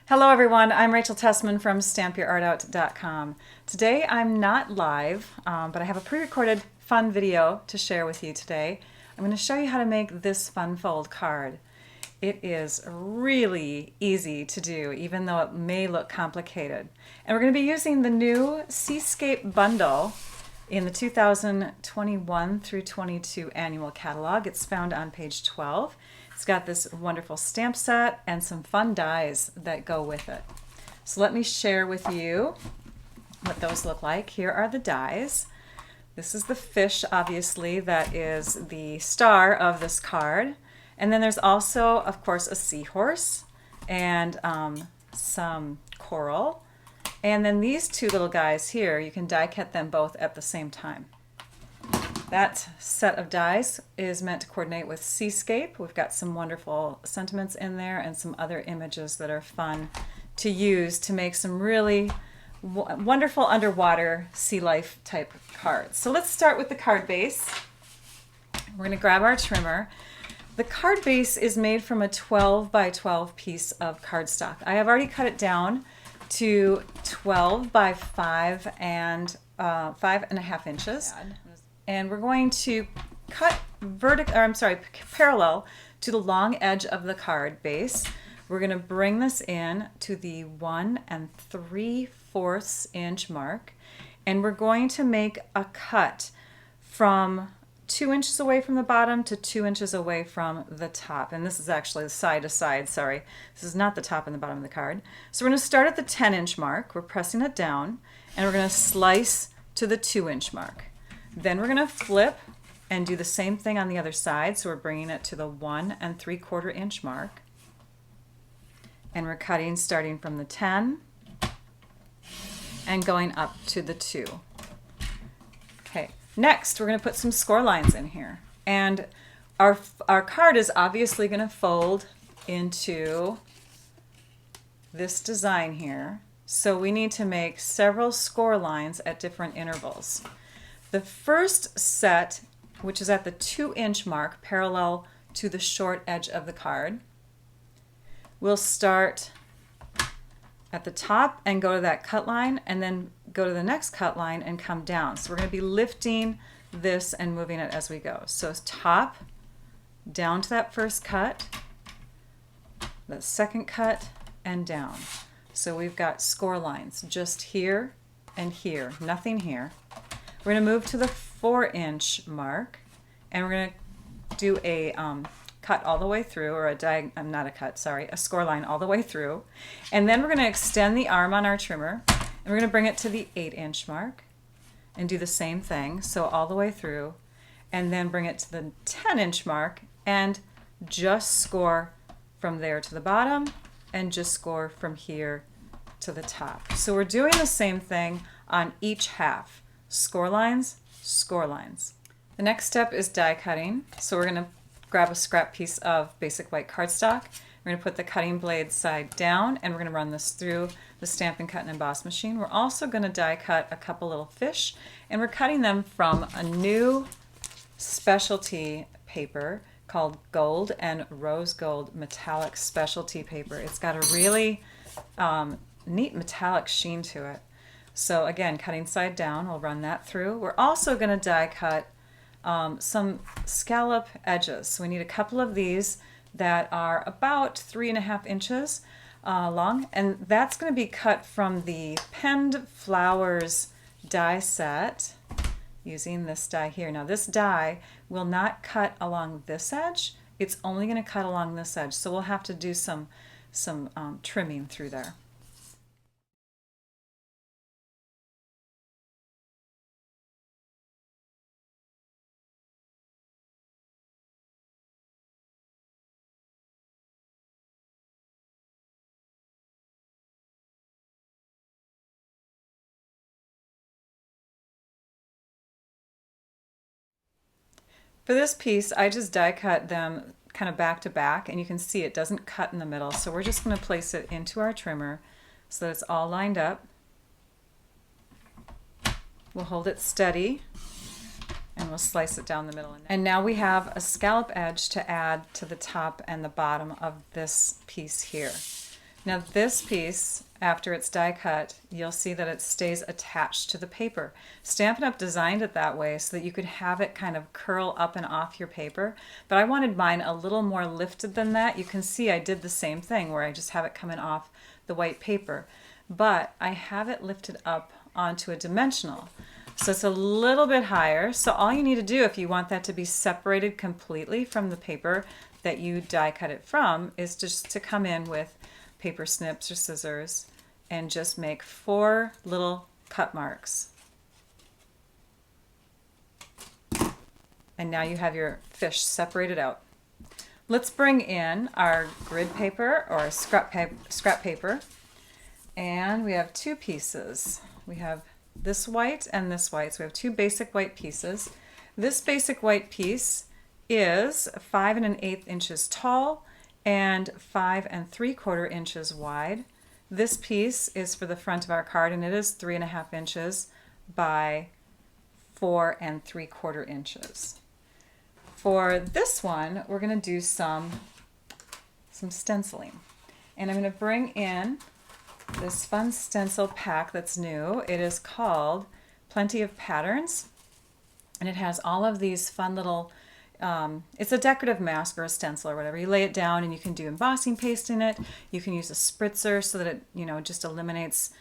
Hello everyone, I'm Rachel Tessman from stampyourartout.com. Today I'm not live, but I have a pre-recorded fun video to share with you today. I'm going to show you how to make this fun fold card. It is really easy to do, even though it may look complicated. And we're going to be using the new Seascape bundle in the 2021 through 22 annual catalog. It's found on page 12. It's got this wonderful stamp set and some fun dies that go with it. So let me share with you what those look like. Here are the dies. This is the fish, obviously, that is the star of this card. And then there's also, of course, a seahorse and some coral. And then these two little guys here, you can die cut them both at the same time. That set of dies is meant to coordinate with Seascape. We've got some wonderful sentiments in there and some other images that are fun to use to make some really wonderful underwater sea life type cards. So let's start with the card base. We're going to grab our trimmer. The card base is made from a 12 by 12 piece of cardstock. I have already cut it down to 12 by 5.5 inches. And we're going to cut parallel to the long edge of the card base. We're going to bring this in to the 1 3/4 inch mark, and we're going to make a cut from 2 inches away from the bottom to 2 inches away from the top. And this is actually the side to side, sorry. This is not the top and the bottom of the card. So we're going to start at the 10-inch mark. We're pressing it down, and we're going to slice to the 2-inch mark. Then we're going to flip and do the same thing on the other side. So we're bringing it to the 1 3/4 inch mark. And we're cutting starting from the 10 and going up to the 2. Okay, next we're going to put some score lines in here. And our card is obviously going to fold into this design here. So we need to make several score lines at different intervals. The first set, which is at the 2-inch mark, parallel to the short edge of the card, we'll start at the top and go to that cut line, and then go to the next cut line and come down. So we're going to be lifting this and moving it as we go. So top, down to that first cut, the second cut, and down. So we've got score lines just here and here, nothing here. We're going to move to the 4-inch mark, and we're going to do a cut all the way through, or a score line all the way through. And then we're going to extend the arm on our trimmer, and we're going to bring it to the 8-inch mark and do the same thing, so all the way through, and then bring it to the 10-inch mark and just score from there to the bottom and just score from here to the top. So we're doing the same thing on each half. Score lines, score lines. The next step is die cutting. So we're going to grab a scrap piece of basic white cardstock. We're going to put the cutting blade side down, and we're going to run this through the Stampin' Cut and Emboss machine. We're also going to die cut a couple little fish, and we're cutting them from a new specialty paper called Gold and Rose Gold Metallic Specialty Paper. It's got a really neat metallic sheen to it. So again, cutting side down, we'll run that through. We're also going to die cut some scallop edges. So we need a couple of these that are about 3.5 inches long, and that's going to be cut from the Penned Flowers die set using this die here. Now this die will not cut along this edge. It's only going to cut along this edge, so we'll have to do some trimming through there. For this piece, I just die cut them kind of back to back, and you can see it doesn't cut in the middle. So we're just going to place it into our trimmer so that it's all lined up. We'll hold it steady, and we'll slice it down the middle. And now we have a scallop edge to add to the top and the bottom of this piece here. Now this piece, after it's die cut, you'll see that it stays attached to the paper. Stampin' Up! Designed it that way so that you could have it kind of curl up and off your paper, but I wanted mine a little more lifted than that. You can see I did the same thing where I just have it coming off the white paper, but I have it lifted up onto a dimensional. So it's a little bit higher. So all you need to do if you want that to be separated completely from the paper that you die cut it from is just to come in with paper snips or scissors and just make 4 little cut marks. And now you have your fish separated out. Let's bring in our grid paper or scrap paper. And we have 2 pieces. We have this white and this white. So we have 2 basic white pieces. This basic white piece is 5 1/8 inches tall and 5 3/4 inches wide. This piece is for the front of our card, and it is 3 1/2 inches by 4 3/4 inches. For this one, we're going to do some stenciling. And I'm going to bring in this fun stencil pack that's new. It is called Plenty of Patterns, and it has all of these fun little it's a decorative mask or a stencil or whatever. You lay it down and you can do embossing paste in it. You can use a spritzer so that it just eliminates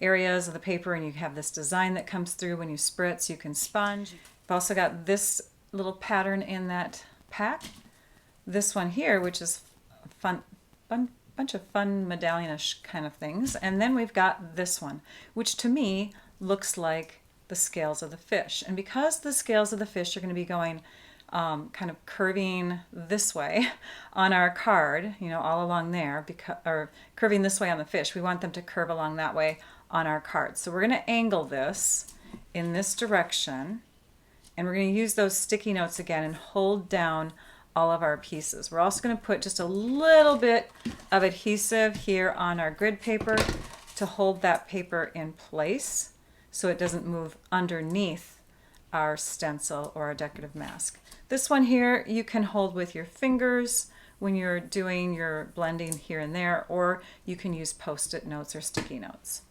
areas of the paper, and you have this design that comes through when you spritz. You can sponge. I've also got this little pattern in that pack. This one here, which is fun bunch of fun medallion-ish kind of things. And then we've got this one, which to me looks like the scales of the fish. And because the scales of the fish are going to be going kind of curving this way on our card, all along there, or curving this way on the fish, we want them to curve along that way on our card. So we're going to angle this in this direction, and we're going to use those sticky notes again and hold down all of our pieces. We're also going to put just a little bit of adhesive here on our grid paper to hold that paper in place so it doesn't move underneath our stencil or our decorative mask. This one here you can hold with your fingers when you're doing your blending here and there, or you can use post-it notes or sticky notes.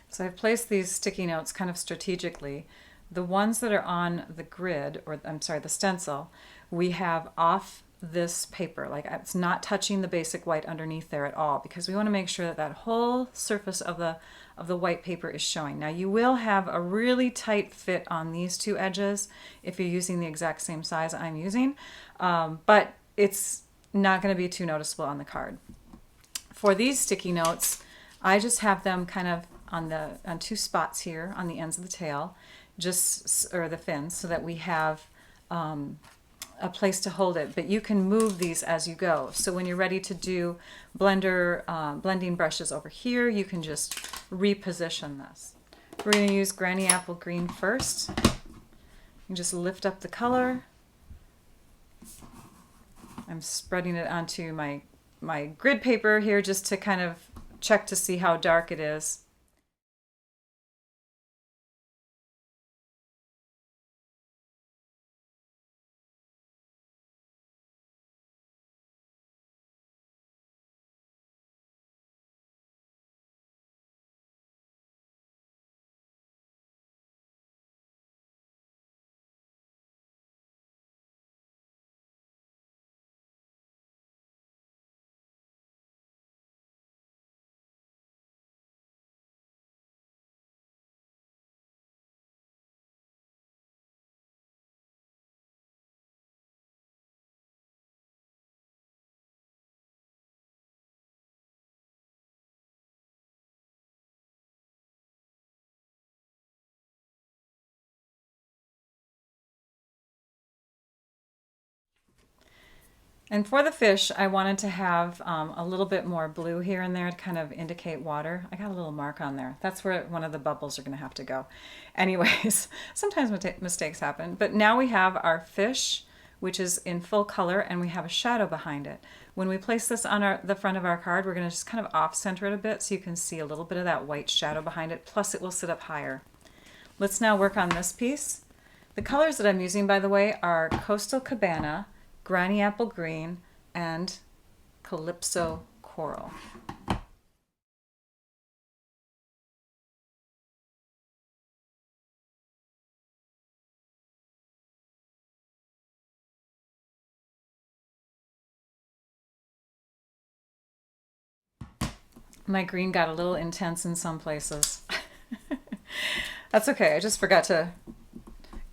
So I've placed these sticky notes kind of strategically. The ones that are on the grid, or I'm sorry, the stencil, we have off this paper, like it's not touching the basic white underneath there at all, because we want to make sure that that whole surface of the white paper is showing. Now you will have a really tight fit on these 2 edges if you're using the exact same size I'm using, but it's not going to be too noticeable on the card. For these sticky notes, I just have them kind of on 2 spots here on the ends of the tail, or the fins, so that we have a place to hold it, but you can move these as you go. So when you're ready to do blending brushes over here, you can just reposition this. We're going to use Granny Apple Green first. You just lift up the color. I'm spreading it onto my grid paper here just to kind of check to see how dark it is. And for the fish, I wanted to have a little bit more blue here and there to kind of indicate water. I got a little mark on there. That's where one of the bubbles are going to have to go. Anyways, sometimes mistakes happen. But now we have our fish, which is in full color, and we have a shadow behind it. When we place this on the front of our card, we're going to just kind of off-center it a bit so you can see a little bit of that white shadow behind it, plus it will sit up higher. Let's now work on this piece. The colors that I'm using, by the way, are Coastal Cabana, Granny Apple Green, and Calypso coral. My green got a little intense in some places. That's okay. I just forgot to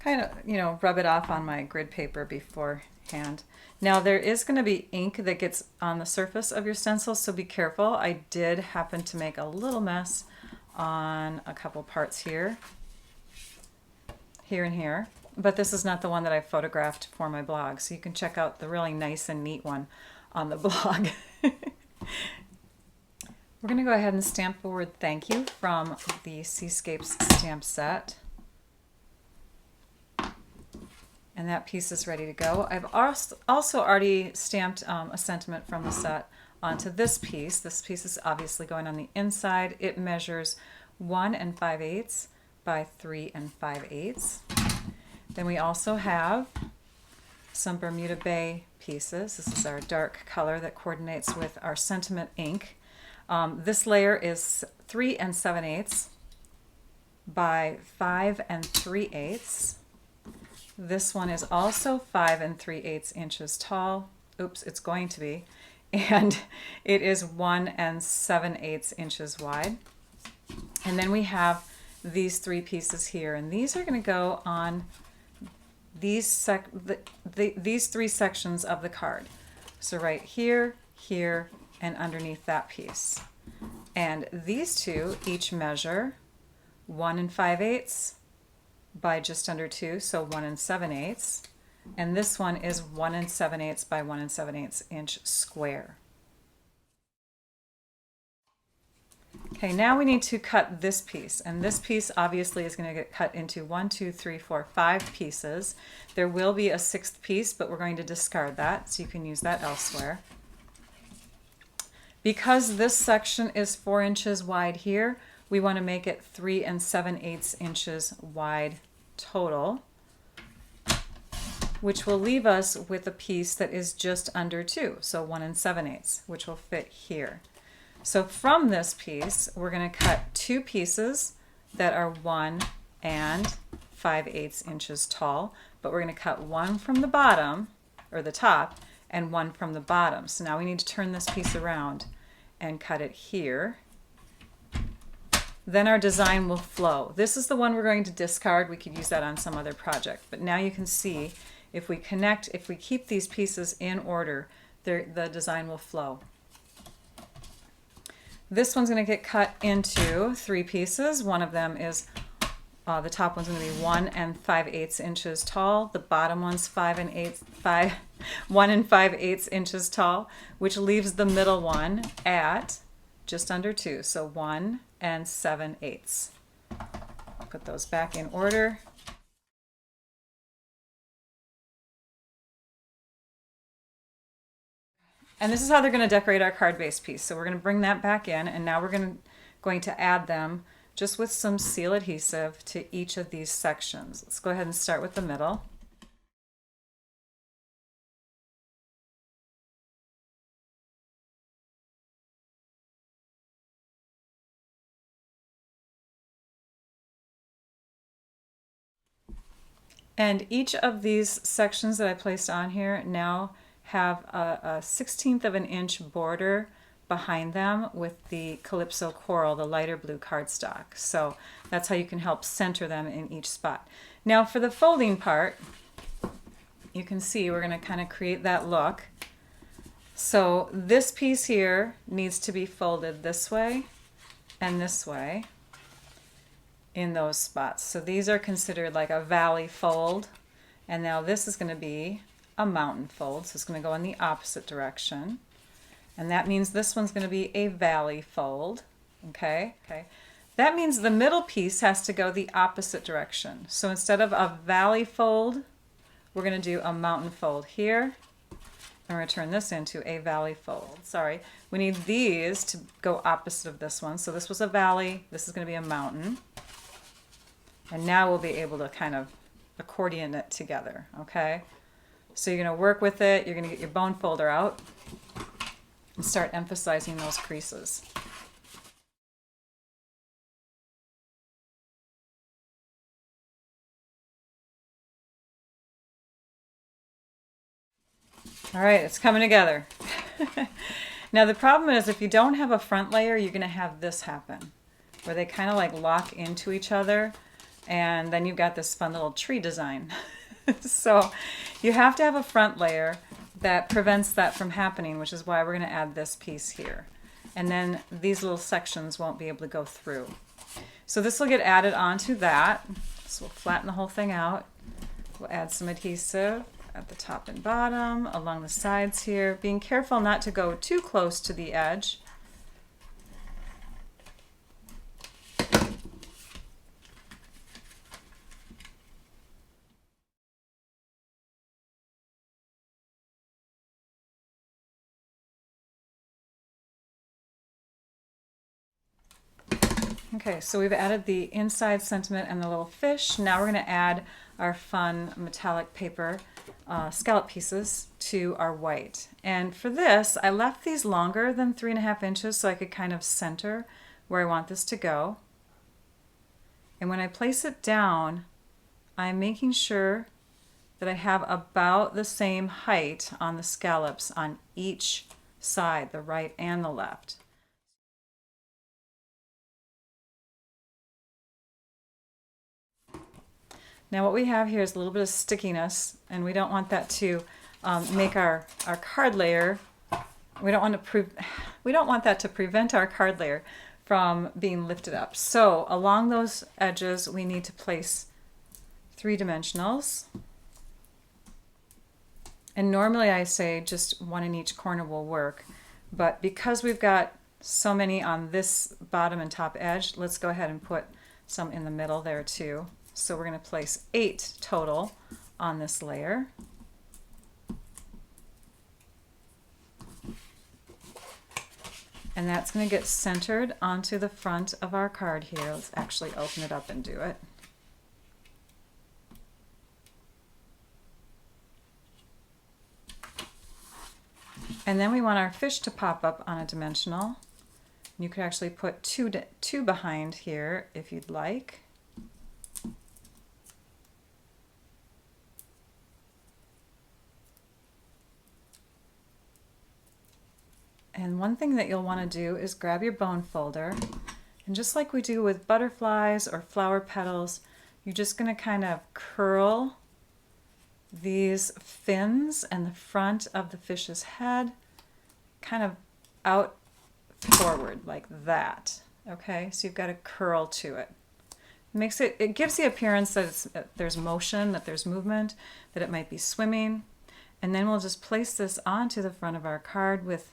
kind of, rub it off on my grid paper beforehand. Now there is going to be ink that gets on the surface of your stencil, so be careful. I did happen to make a little mess on a couple parts here and here, but this is not the one that I photographed for my blog, so you can check out the really nice and neat one on the blog. We're going to go ahead and stamp the word thank you from the Seascapes stamp set. And that piece is ready to go. I've also already stamped a sentiment from the set onto this piece. This piece is obviously going on the inside. It measures 1 5/8 by 3 5/8. Then we also have some Bermuda Bay pieces. This is our dark color that coordinates with our sentiment ink. This layer is 3 7/8 by 5 3/8. This one is also 5 3/8 inches tall. Oops, it's going to be. And it is 1 7/8 inches wide. And then we have these 3 pieces here, and these are going to go on these 3 sections of the card. So right here, here, and underneath that piece. And these two each measure 1 5/8 by just under 2, so 1 7/8. And this one is 1 7/8 by 1 7/8 inch square. Okay, now we need to cut this piece, and this piece obviously is going to get cut into 1, 2, 3, 4, 5 pieces. There will be a 6th piece, but we're going to discard that, so you can use that elsewhere. Because this section is 4 inches wide here, we want to make it 3 7/8 inches wide total, which will leave us with a piece that is just under 2, so 1 7/8, which will fit here. So from this piece, we're going to cut 2 pieces that are 1 5/8 inches tall, but we're going to cut one from the bottom, or the top, and one from the bottom. So now we need to turn this piece around and cut it here. Then our design will flow. This is the one we're going to discard. We could use that on some other project. But now you can see if we keep these pieces in order, the design will flow. This one's going to get cut into 3 pieces. One of them is, the top one's going to be 1 5/8 inches tall. The bottom one's 1 5/8 inches tall, which leaves the middle one at just under 2, so 1 7/8. Put those back in order. And this is how they're going to decorate our card base piece. So we're going to bring that back in, and now we're going to add them just with some seal adhesive to each of these sections. Let's go ahead and start with the middle. And each of these sections that I placed on here now have a 1/16 of an inch border behind them with the Calypso Coral, the lighter blue cardstock. So that's how you can help center them in each spot. Now for the folding part, you can see we're going to kind of create that look. So this piece here needs to be folded this way and this way in those spots. So these are considered like a valley fold, and now this is going to be a mountain fold, so it's going to go in the opposite direction, and that means this one's going to be a valley fold. Okay, that means the middle piece has to go the opposite direction. So instead of a valley fold, we're going to do a mountain fold here, and we're going to turn this into a valley fold. Sorry, we need these to go opposite of this one. So this was a valley, this is going to be a mountain, and now we'll be able to kind of accordion it together. Okay, so you're going to work with it, you're going to get your bone folder out, and start emphasizing those creases. All right, it's coming together. Now the problem is if you don't have a front layer, you're going to have this happen, where they kind of like lock into each other, and then you've got this fun little tree design. So you have to have a front layer that prevents that from happening, which is why we're going to add this piece here. And then these little sections won't be able to go through. So this will get added onto that. So we'll flatten the whole thing out. We'll add some adhesive at the top and bottom, along the sides here, being careful not to go too close to the edge. Okay, so we've added the inside sentiment and the little fish. Now we're going to add our fun metallic paper scallop pieces to our white. And for this, I left these longer than 3.5 inches so I could kind of center where I want this to go. And when I place it down, I'm making sure that I have about the same height on the scallops on each side, the right and the left. Now what we have here is a little bit of stickiness, and we don't want that to make our card layer, we don't want that to prevent our card layer from being lifted up. So along those edges we need to place 3 dimensionals. And normally I say just 1 in each corner will work, but because we've got so many on this bottom and top edge, let's go ahead and put some in the middle there too. So we're going to place 8 total on this layer. And that's going to get centered onto the front of our card here. Let's actually open it up and do it. And then we want our fish to pop up on a dimensional. You could actually put two behind here if you'd like. And one thing that you'll want to do is grab your bone folder, and just like we do with butterflies or flower petals, you're just going to kind of curl these fins and the front of the fish's head kind of out forward like that. Okay, so you've got a curl to it. It gives the appearance that there's motion, that there's movement, that it might be swimming. And then we'll just place this onto the front of our card with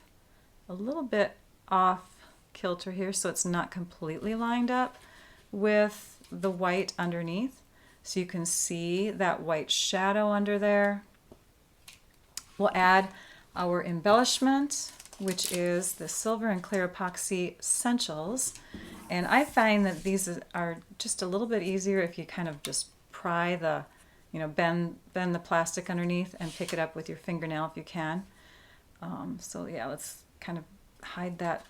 a little bit off kilter here so it's not completely lined up with the white underneath. So you can see that white shadow under there. We'll add our embellishment, which is the silver and clear epoxy essentials. And I find that these are just a little bit easier if you kind of just pry the, bend the plastic underneath and pick it up with your fingernail if you can. So yeah, let's kind of hide that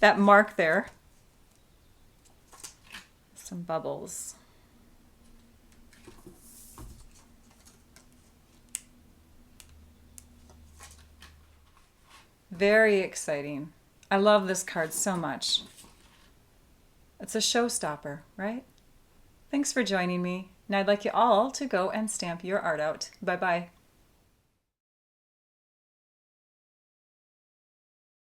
that mark there. Some bubbles. Very exciting. I love this card so much. It's a showstopper, right? Thanks for joining me. Now I'd like you all to go and stamp your art out. Bye-bye.